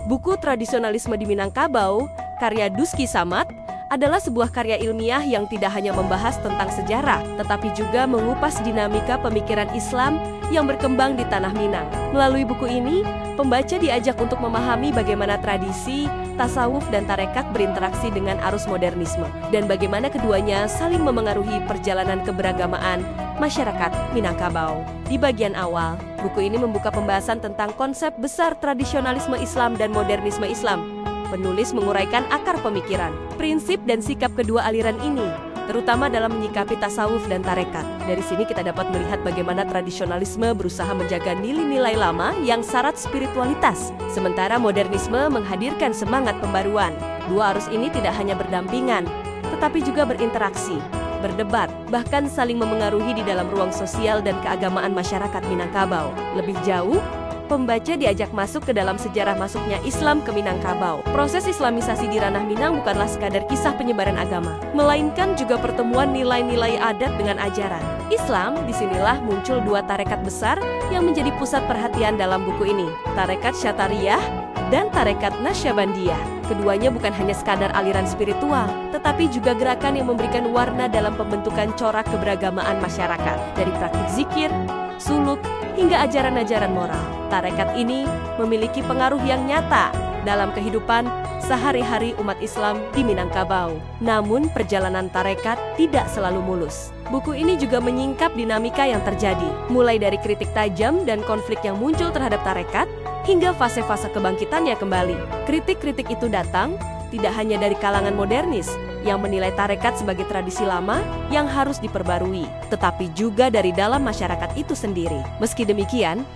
Buku Tradisionalisme di Minangkabau, karya Duski Samad, adalah sebuah karya ilmiah yang tidak hanya membahas tentang sejarah, tetapi juga mengupas dinamika pemikiran Islam yang berkembang di Tanah Minang. Melalui buku ini, pembaca diajak untuk memahami bagaimana tradisi, tasawuf, dan tarekat berinteraksi dengan arus modernisme, dan bagaimana keduanya saling memengaruhi perjalanan keberagamaan masyarakat Minangkabau. Di bagian awal, buku ini membuka pembahasan tentang konsep besar tradisionalisme Islam dan modernisme Islam. Penulis menguraikan akar pemikiran, prinsip dan sikap kedua aliran ini, terutama dalam menyikapi tasawuf dan tarekat. Dari sini kita dapat melihat bagaimana tradisionalisme berusaha menjaga nilai-nilai lama yang syarat spiritualitas, sementara modernisme menghadirkan semangat pembaruan. Dua arus ini tidak hanya berdampingan, tetapi juga berinteraksi, berdebat, bahkan saling memengaruhi di dalam ruang sosial dan keagamaan masyarakat Minangkabau. Lebih jauh, pembaca diajak masuk ke dalam sejarah masuknya Islam ke Minangkabau. Proses islamisasi di ranah Minang bukanlah sekadar kisah penyebaran agama, melainkan juga pertemuan nilai-nilai adat dengan ajaran Islam. Disinilah muncul dua tarekat besar yang menjadi pusat perhatian dalam buku ini, Tarekat Syatariyah dan Tarekat Nasyabandiyah. Keduanya bukan hanya sekadar aliran spiritual, tetapi juga gerakan yang memberikan warna dalam pembentukan corak keberagamaan masyarakat, dari praktik zikir, suluk, hingga ajaran-ajaran moral. Tarekat ini memiliki pengaruh yang nyata dalam kehidupan sehari-hari umat Islam di Minangkabau. Namun perjalanan tarekat tidak selalu mulus. Buku ini juga menyingkap dinamika yang terjadi, mulai dari kritik tajam dan konflik yang muncul terhadap tarekat, hingga fase-fase kebangkitannya kembali. Kritik-kritik itu datang tidak hanya dari kalangan modernis yang menilai tarekat sebagai tradisi lama yang harus diperbarui, tetapi juga dari dalam masyarakat itu sendiri. Meski demikian,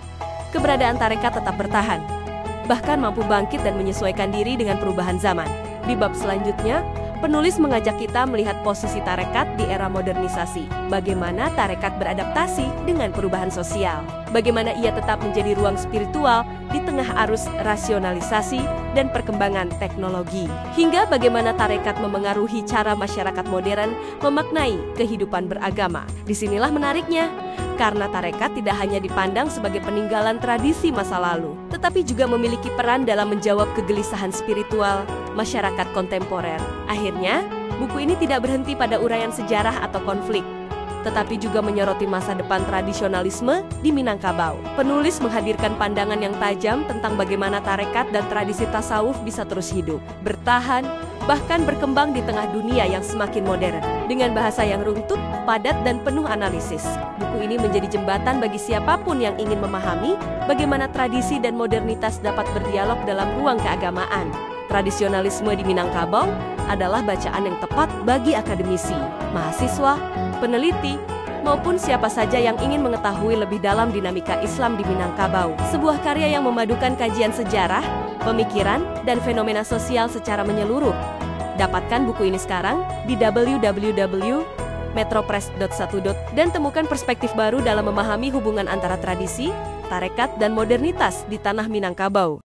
keberadaan tarekat tetap bertahan, bahkan mampu bangkit dan menyesuaikan diri dengan perubahan zaman. Di bab selanjutnya, penulis mengajak kita melihat posisi tarekat di era modernisasi, bagaimana tarekat beradaptasi dengan perubahan sosial, bagaimana ia tetap menjadi ruang spiritual di tengah arus rasionalisasi dan perkembangan teknologi, hingga bagaimana tarekat memengaruhi cara masyarakat modern memaknai kehidupan beragama. Disinilah menariknya, karena tarekat tidak hanya dipandang sebagai peninggalan tradisi masa lalu, tetapi juga memiliki peran dalam menjawab kegelisahan spiritual masyarakat kontemporer. Akhirnya, buku ini tidak berhenti pada uraian sejarah atau konflik, tetapi juga menyoroti masa depan tradisionalisme di Minangkabau. Penulis menghadirkan pandangan yang tajam tentang bagaimana tarekat dan tradisi tasawuf bisa terus hidup, bertahan, bahkan berkembang di tengah dunia yang semakin modern. Dengan bahasa yang runtut, padat, dan penuh analisis, buku ini menjadi jembatan bagi siapapun yang ingin memahami bagaimana tradisi dan modernitas dapat berdialog dalam ruang keagamaan. Tradisionalisme di Minangkabau adalah bacaan yang tepat bagi akademisi, mahasiswa, peneliti, maupun siapa saja yang ingin mengetahui lebih dalam dinamika Islam di Minangkabau. Sebuah karya yang memadukan kajian sejarah, pemikiran, dan fenomena sosial secara menyeluruh. Dapatkan buku ini sekarang di www.metropress.1. dan temukan perspektif baru dalam memahami hubungan antara tradisi, tarekat, dan modernitas di Tanah Minangkabau.